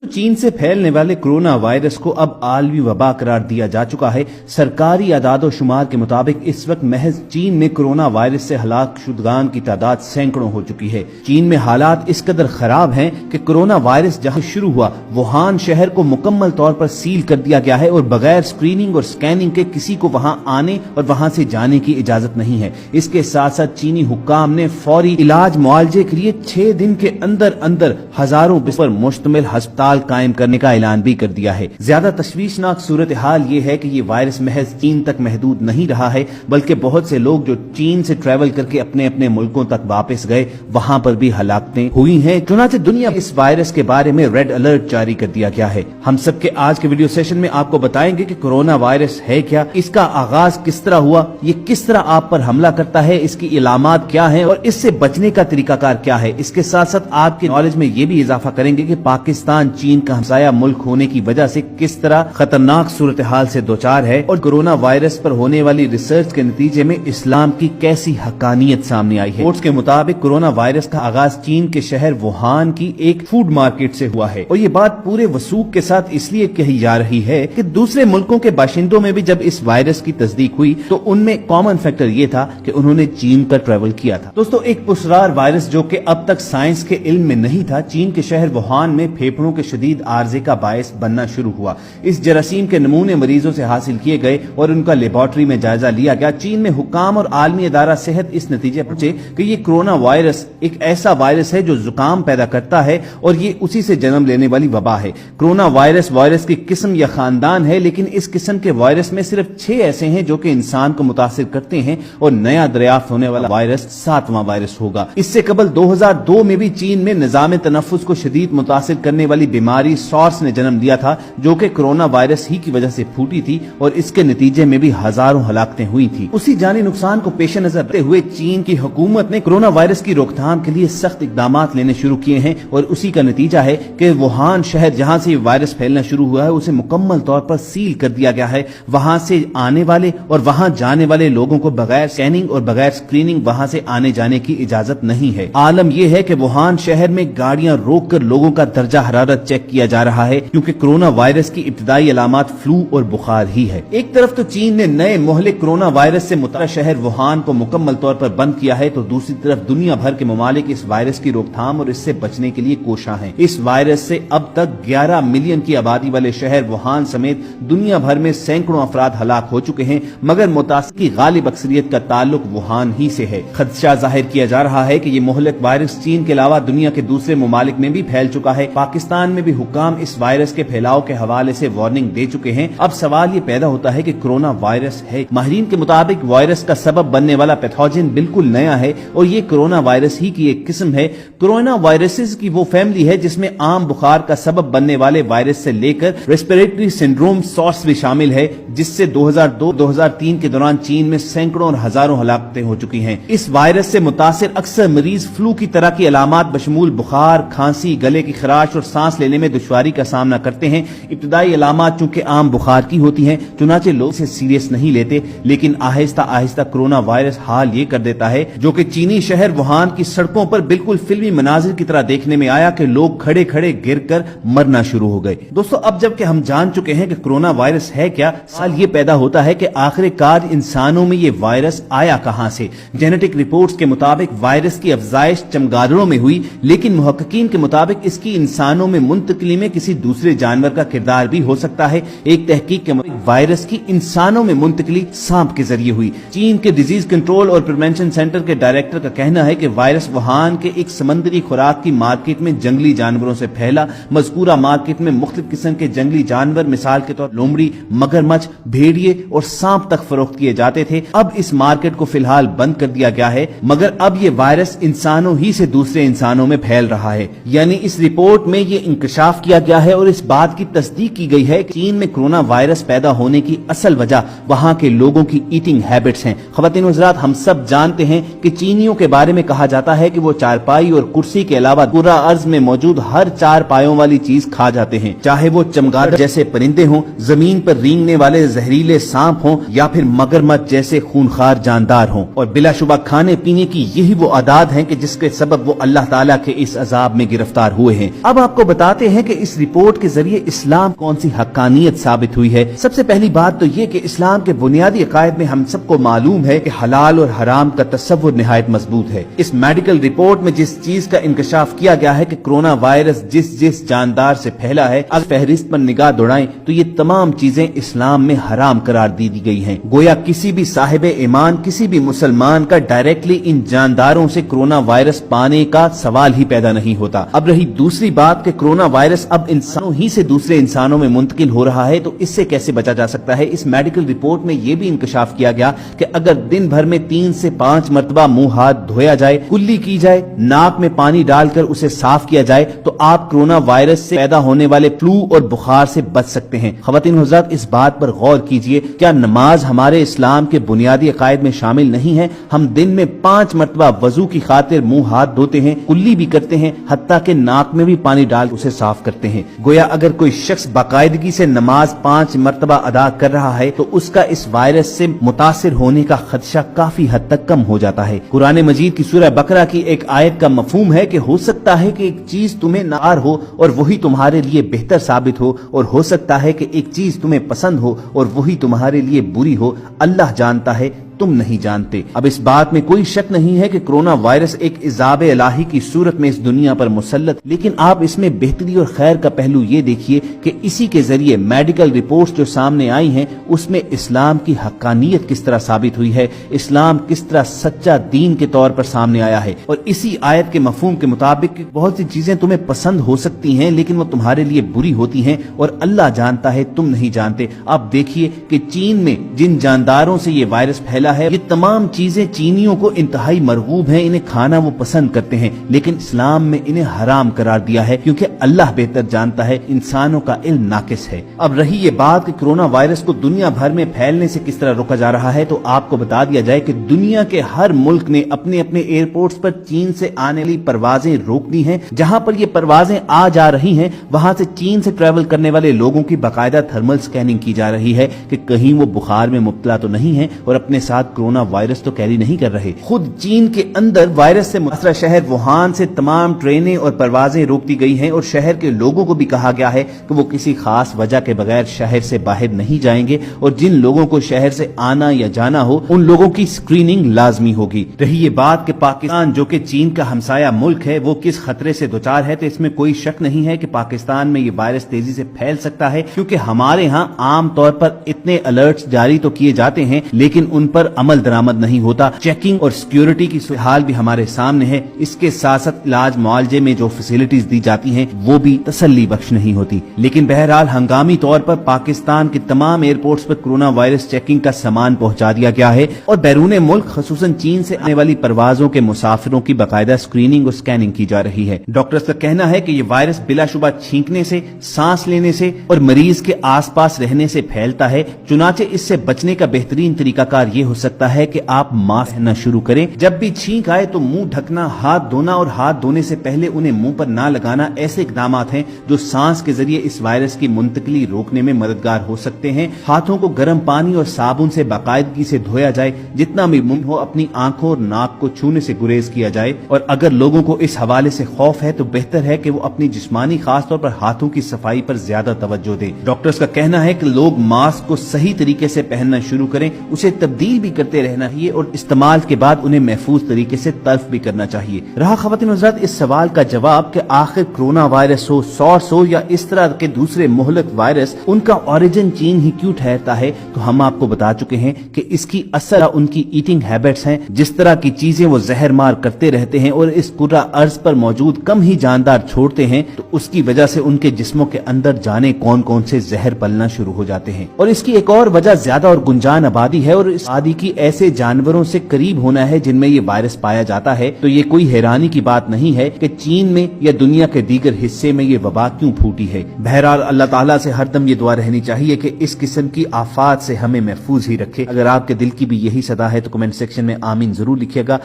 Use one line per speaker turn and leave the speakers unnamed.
चीन से फैलने वाले कोरोना वायरस को अब आलमी वबा करार दिया जा चुका है। सरकारी आदादो शुमार के मुताबिक इस वक्त महज चीन में कोरोना वायरस से हलाक शुदगान की तादाद सैकड़ों हो चुकी है। चीन में हालात इस कदर खराब हैं कि कोरोना वायरस जहां शुरू हुआ वुहान शहर को मुकम्मल तौर पर सील कर दिया गया है और बगैर स्क्रीनिंग और स्कैनिंग के किसी को वहां आने और वहां से जाने की इजाजत नहीं है। इसके साथ साथ चीनी हुक्काम ने फौरी इलाज मुआवजे के लिए 6 दिन के अंदर अंदर हजारों बिस्तर मुश्तमिल अस्पताल कायम करने का ऐलान भी कर दिया है। ज्यादा तशवीशनाक सूरत हाल ये है कि ये वायरस महज चीन तक महदूद नहीं रहा है, बल्कि बहुत से लोग जो चीन से ट्रैवल करके अपने अपने मुल्कों तक वापस गए वहां पर भी हलाकतें हुई हैं। चुनांचे दुनिया इस वायरस के बारे में रेड अलर्ट जारी कर दिया गया है। हम सबके आज के वीडियो सेशन में आपको बताएंगे कि कोरोना वायरस है क्या, इसका आगाज किस तरह हुआ, ये किस तरह आप पर हमला करता है, इसकी इलामात क्या है और इससे बचने का तरीकाकार क्या है। इसके साथ साथ आपकी नॉलेज में ये भी इजाफा करेंगे कि पाकिस्तान चीन का हमसाया मुल्क होने की वजह से किस तरह खतरनाक सूरत हाल से दोचार है और कोरोना वायरस पर होने वाली रिसर्च के नतीजे में इस्लाम की कैसी हकानियत सामने आई है। रिपोर्ट्स के मुताबिक कोरोना वायरस का आगाज चीन के शहर वुहान की एक फूड मार्केट से हुआ है और ये बात पूरे वसूख के साथ इसलिए कही जा रही है कि दूसरे मुल्कों के बाशिंदों में भी जब इस वायरस की तस्दीक हुई तो उनमें कॉमन फैक्टर ये था कि उन्होंने चीन का ट्रैवल किया था। दोस्तों, एक पुरस्कार वायरस जो कि अब तक साइंस के इल्म में नहीं था, चीन के शहर वुहान में फेफड़ों के शदीद आर्जे का बायस बनना शुरू हुआ। इस जरासीम के नमूने मरीजों से हासिल किए गए और उनका लेबोरेटरी में जायजा लिया गया। चीन में हुक्काम और आलमी अदारा सेहत इस नतीजे पर पहुंचे कि ये कोरोना वायरस एक ऐसा वायरस है जो जुकाम पैदा करता है और ये उसी से जन्म लेने वाली वबा है। कोरोना वायरस की किस्म या खानदान है, लेकिन इस किस्म के वायरस में सिर्फ 6 ऐसे हैं जो कि इंसान को मुतासिर करते हैं और नया दरियाफ्त होने वाला वायरस 7वां वायरस होगा। इससे कबल 2002 में भी चीन में निजाम तनफ्फुस को शदीद मुतासिर करने वाली बीमारी सॉर्स ने जन्म लिया था, जो कि कोरोना वायरस ही की वजह से फूटी थी और इसके नतीजे में भी हजारों हलाकतें हुई थी। उसी जानी नुकसान को पेश नजर रखते हुए चीन की हुकूमत ने कोरोना वायरस की रोकथाम के लिए सख्त इकदाम लेने शुरू किए हैं और उसी का नतीजा है कि वुहान शहर जहां से वायरस फैलना शुरू हुआ है उसे मुकम्मल तौर पर सील कर दिया गया है। वहां से आने वाले और वहां जाने वाले लोगों को बगैर स्कैनिंग और बगैर स्क्रीनिंग वहां से आने जाने की इजाजत नहीं है। आलम यह है कि वुहान शहर में गाड़ियां रोककर लोगों का दर्जा हरारत चेक किया जा रहा है, क्योंकि कोरोना वायरस की इब्तदाई अलामत फ्लू और बुखार ही है। एक तरफ तो चीन ने नए मोहलिक कोरोना वायरस से मुतअल्लिक़ शहर वुहान को मुकम्मल तौर पर बंद किया है, तो दूसरी तरफ दुनिया भर के ममालिक इस वायरस की रोकथाम और इससे बचने के लिए कोशा हैं। इस वायरस से अब तक 11 मिलियन की आबादी वाले शहर वुहान समेत दुनिया भर में सैकड़ों अफराद हलाक हो चुके हैं, मगर मुतासिर की गालिब अक्सरियत का ताल्लुक वुहान ही से है। खदशा जाहिर किया जा रहा है कि ये मोहलिक वायरस चीन के अलावा दुनिया के दूसरे ममालिक में भी फैल चुका है। पाकिस्तान में भी हुक्काम इस वायरस के फैलाव के हवाले से वार्निंग दे चुके हैं। अब सवाल ये पैदा होता है कि कोरोना वायरस है। माहिरीन के मुताबिक वायरस का सबब बनने वाला पैथोजन बिल्कुल नया है और ये कोरोना वायरस ही की एक किस्म है। कोरोना वायरसेस की वो फैमिली है जिसमें आम बुखार का सबब बनने वाले वायरस से लेकर रेस्पिरेटरी सिंड्रोम सॉर्स भी शामिल है, जिससे 2002-2003 के दौरान चीन में सैकड़ों और हजारों हलाकतें हो चुकी हैं। इस वायरस से मुतासिर अक्सर मरीज फ्लू की तरह की अलामात बशमूल बुखार, खांसी, गले की खराश और सांस लेने में दुश्वारी का सामना करते हैं। इब्तदाई अलामात चूंकि आम बुखार की होती हैं, चुनाचे लोग इसे सीरियस नहीं लेते, लेकिन आहिस्ता आहिस्ता कोरोना वायरस हाल ये कर देता है जो कि चीनी शहर वुहान की सड़कों पर बिल्कुल फिल्मी मनाजिर की तरह देखने में आया कि लोग खड़े खड़े गिरकर मरना शुरू हो गए। दोस्तों, अब जबकि हम जान चुके हैं कि कोरोना वायरस है क्या, सवाल ये पैदा होता है कि आखिरकार इंसानों में ये वायरस आया कहां से। जेनेटिक रिपोर्ट्स के मुताबिक वायरस की अफजाइश चमगादड़ों में हुई, लेकिन मुहक्किकीन के मुताबिक इसकी इंसानों में मुंतकिली में किसी दूसरे जानवर का किरदार भी हो सकता है। एक तहकीक के मुताबिक वायरस की इंसानों में मुंतकिली सांप के जरिए हुई। चीन के डिजीज कंट्रोल और प्रिवेंशन सेंटर के डायरेक्टर का कहना है कि वायरस वुहान के एक समंदरी खुराक की मार्केट में जंगली जानवरों से फैला। मज़कूरा मार्केट में मुख्तलिफ किस्म के जंगली जानवर, मिसाल के तौर लोमड़ी, मगरमच्छ, भेड़िए और सांप तक फरोख्त किए जाते थे। अब इस मार्केट को फिलहाल बंद कर दिया गया है, मगर अब ये वायरस इंसानों ही से दूसरे इंसानों में फैल रहा है। यानी इस रिपोर्ट में ये इंकशाफ किया गया है और इस बात की तस्दीक की गई है कि चीन में कोरोना वायरस पैदा होने की असल वजह वहां के लोगों की ईटिंग हैबिट्स हैं। ख़वातीन हज़रात, हम सब जानते हैं कि चीनियों के बारे में कहा जाता है कि वो चारपाई और कुर्सी के अलावा पूरा अर्ज में मौजूद हर 4 पायों वाली चीज खा जाते हैं, चाहे वो चमगादड़ जैसे परिंदे हों, जमीन पर रेंगने वाले जहरीले सांप हों या फिर मगरमच्छ जैसे खूनखार जानदार हों। और बिलाशुबा खाने पीने की यही वो आदत है कि जिसके सबब वो अल्लाह ताला के इस अजाब में गिरफ्तार हुए हैं। अब आपको बता بتاتے ہیں کہ اس رپورٹ کے ذریعے اسلام کون سی حقانیت ثابت ہوئی ہے۔ سب سے پہلی بات تو یہ کہ اسلام کے بنیادی عقائد میں ہم سب کو معلوم ہے کہ حلال اور حرام کا تصور نہایت مضبوط ہے۔ اس میڈیکل رپورٹ میں جس چیز کا انکشاف کیا گیا ہے کہ کرونا وائرس جس جاندار سے پھیلا ہے، اگر فہرست پر نگاہ دوڑائیں تو یہ تمام چیزیں اسلام میں حرام قرار دی گئی ہیں۔ گویا کسی بھی صاحب ایمان، کسی بھی مسلمان کا ڈائریکٹلی ان جانداروں سے کرونا وائرس پانے کا سوال ہی پیدا نہیں ہوتا۔ اب رہی دوسری بات کہ کرونا وائرس اب انسانوں ہی سے دوسرے انسانوں میں منتقل ہو رہا ہے، تو اس سے کیسے بچا جا سکتا ہے؟ اس میڈیکل رپورٹ میں یہ بھی انکشاف کیا گیا کہ اگر دن بھر میں 3 سے 5 مرتبہ منہ ہاتھ دھویا جائے، کلی کی جائے، ناک میں پانی ڈال کر اسے صاف کیا جائے، تو آپ کرونا وائرس سے پیدا ہونے والے فلو اور بخار سے بچ سکتے ہیں۔ خواتین حضرات، اس بات پر غور کیجئے، کیا نماز ہمارے اسلام کے بنیادی عقائد میں شامل نہیں ہے؟ ہم دن میں 5 مرتبہ وضو کی خاطر منہ ہاتھ دھوتے ہیں، کلی بھی کرتے ہیں، حتیٰ کہ ناک میں بھی پانی ڈال اسے صاف کرتے ہیں۔ گویا اگر کوئی شخص باقاعدگی سے نماز 5 مرتبہ ادا کر رہا ہے تو اس کا اس وائرس سے متاثر ہونے کا خدشہ کافی حد تک کم ہو جاتا ہے۔ قرآن مجید کی سورہ بقرہ کی ایک آیت کا مفہوم ہے کہ ہو سکتا ہے کہ ایک چیز تمہیں ناگوار ہو اور وہی تمہارے لیے بہتر ثابت ہو، اور ہو سکتا ہے کہ ایک چیز تمہیں پسند ہو اور وہی تمہارے لیے بری ہو۔ اللہ جانتا ہے، تم نہیں جانتے۔ اب اس بات میں کوئی شک نہیں ہے کہ کرونا وائرس ایک عذاب الہی کی صورت میں اس دنیا پر مسلط، لیکن آپ اس میں بہتری اور خیر کا پہلو یہ دیکھیے کہ اسی کے ذریعے میڈیکل رپورٹس جو سامنے آئی ہیں اس میں اسلام کی حقانیت کس طرح ثابت ہوئی ہے، اسلام کس طرح سچا دین کے طور پر سامنے آیا ہے۔ اور اسی آیت کے مفہوم کے مطابق بہت سی چیزیں تمہیں پسند ہو سکتی ہیں لیکن وہ تمہارے لیے بری ہوتی ہیں، اور اللہ جانتا ہے، تم نہیں جانتے۔ آپ دیکھیے کہ چین میں جن جانداروں سے یہ وائرس پھیلا ہے، یہ تمام چیزیں چینیوں کو انتہائی مرغوب ہیں، انہیں کھانا وہ پسند کرتے ہیں، لیکن اسلام میں انہیں حرام قرار دیا ہے کیونکہ اللہ بہتر جانتا ہے، انسانوں کا علم ناقص ہے۔ اب رہی یہ بات کہ کرونا وائرس کو دنیا بھر میں پھیلنے سے کس طرح روکا جا رہا ہے، تو آپ کو بتا دیا جائے کہ دنیا کے ہر ملک نے اپنے اپنے ایئرپورٹس پر چین سے آنے والی پروازیں روک دی ہیں۔ جہاں پر یہ پروازیں آ جا رہی ہیں وہاں سے چین سے ٹریول کرنے والے لوگوں کی باقاعدہ تھرمل سکیننگ کی جا رہی ہے کہ کہیں وہ بخار میں مبتلا تو نہیں ہیں اور اپنے ساتھ کرونا وائرس تو کیری نہیں کر رہے۔ خود چین کے اندر وائرس سے متاثرہ شہر ووہان سے تمام ٹرینیں اور پروازیں روک دی گئی ہیں، اور شہر کے لوگوں کو بھی کہا گیا ہے کہ وہ کسی خاص وجہ کے بغیر شہر سے باہر نہیں جائیں گے، اور جن لوگوں کو شہر سے آنا یا جانا ہو ان لوگوں کی اسکریننگ لازمی ہوگی۔ رہی یہ بات کہ پاکستان جو کہ چین کا ہمسایہ ملک ہے وہ کس خطرے سے دوچار ہے، تو اس میں کوئی شک نہیں ہے کہ پاکستان میں یہ وائرس تیزی سے پھیل سکتا ہے، کیونکہ ہمارے ہاں عام طور پر اتنے الرٹس جاری تو کیے جاتے ہیں لیکن ان پر عمل درآمد نہیں ہوتا۔ چیکنگ اور سیکیورٹی کی صورتحال بھی ہمارے سامنے ہے، اس کے ساتھ ساتھ علاج معالجے میں جو فیسلٹیز دی جاتی ہیں وہ بھی تسلی بخش نہیں ہوتی۔ لیکن بہرحال ہنگامی طور پر پاکستان کے تمام ایئرپورٹس پر کرونا وائرس چیکنگ کا سامان پہنچا دیا گیا ہے، اور بیرون ملک خصوصاً چین سے آنے والی پروازوں کے مسافروں کی باقاعدہ اسکریننگ اور سکیننگ کی جا رہی ہے۔ ڈاکٹرز کا کہنا ہے کہ یہ وائرس بلا شبہ چھینکنے سے، سانس لینے سے اور مریض کے آس پاس رہنے سے پھیلتا ہے، چنانچہ اس سے بچنے کا بہترین طریقہ کار یہ ہو سکتا ہے کہ آپ ماسک پہننا شروع کریں۔ جب بھی چھینک آئے تو منہ ڈھکنا، ہاتھ دھونا اور ہاتھ دھونے سے پہلے انہیں منہ پر نہ لگانا ایسے اقدامات ہیں جو سانس کے ذریعے اس وائرس کی منتقلی روکنے میں مددگار ہو سکتے ہیں۔ ہاتھوں کو گرم پانی اور صابن سے باقاعدگی سے دھویا جائے، جتنا بھی ممکن ہو اپنی آنکھوں اور ناک کو چھونے سے گریز کیا جائے، اور اگر لوگوں کو اس حوالے سے خوف ہے تو بہتر ہے کہ وہ اپنی جسمانی خاص طور پر ہاتھوں کی صفائی پر زیادہ توجہ دیں۔ ڈاکٹرز کا کہنا ہے کہ لوگ ماسک کو صحیح طریقے سے پہننا شروع کریں، اسے تبدیل بھی کرتے رہنا چاہیے اور استعمال کے بعد انہیں محفوظ طریقے سے تلف بھی کرنا چاہیے۔ رہا خواتین حضرات اس سوال کا جواب کہ آخر کرونا وائرس ہو، سارس ہو یا اس طرح کے دوسرے مہلک وائرس، ان کا اوریجن چین ہی کیوں ٹھہرتا ہے، تو ہم آپ کو بتا چکے ہیں کہ اس کی اصل ان کی ایٹنگ ہیبٹس ہیں، جس طرح کی چیزیں وہ زہر مار کرتے رہتے ہیں اور اس کرہ ارض پر موجود کم ہی جاندار چھوڑتے ہیں، تو اس کی وجہ سے ان کے جسموں کے اندر جانے کون کون سے زہر پلنا شروع ہو جاتے ہیں۔ اور اس کی ایک اور وجہ زیادہ اور گنجان آبادی ہے، اور اس آبادی کی ایسے جانوروں سے قریب ہونا ہے جن میں یہ وائرس پایا جاتا ہے۔ تو یہ کوئی حیرانی کی بات نہیں ہے کہ چین میں یا دنیا کے دیگر حصے میں یہ وبا کیوں پھوٹی ہے۔ بہرحال اللہ تعالیٰ سے ہر دم یہ دعا رہنی چاہیے کہ اس قسم کی آفات سے ہمیں محفوظ ہی رکھے۔ اگر آپ کے دل کی بھی یہی صدا ہے تو کمنٹ سیکشن میں آمین ضرور لکھیے گا۔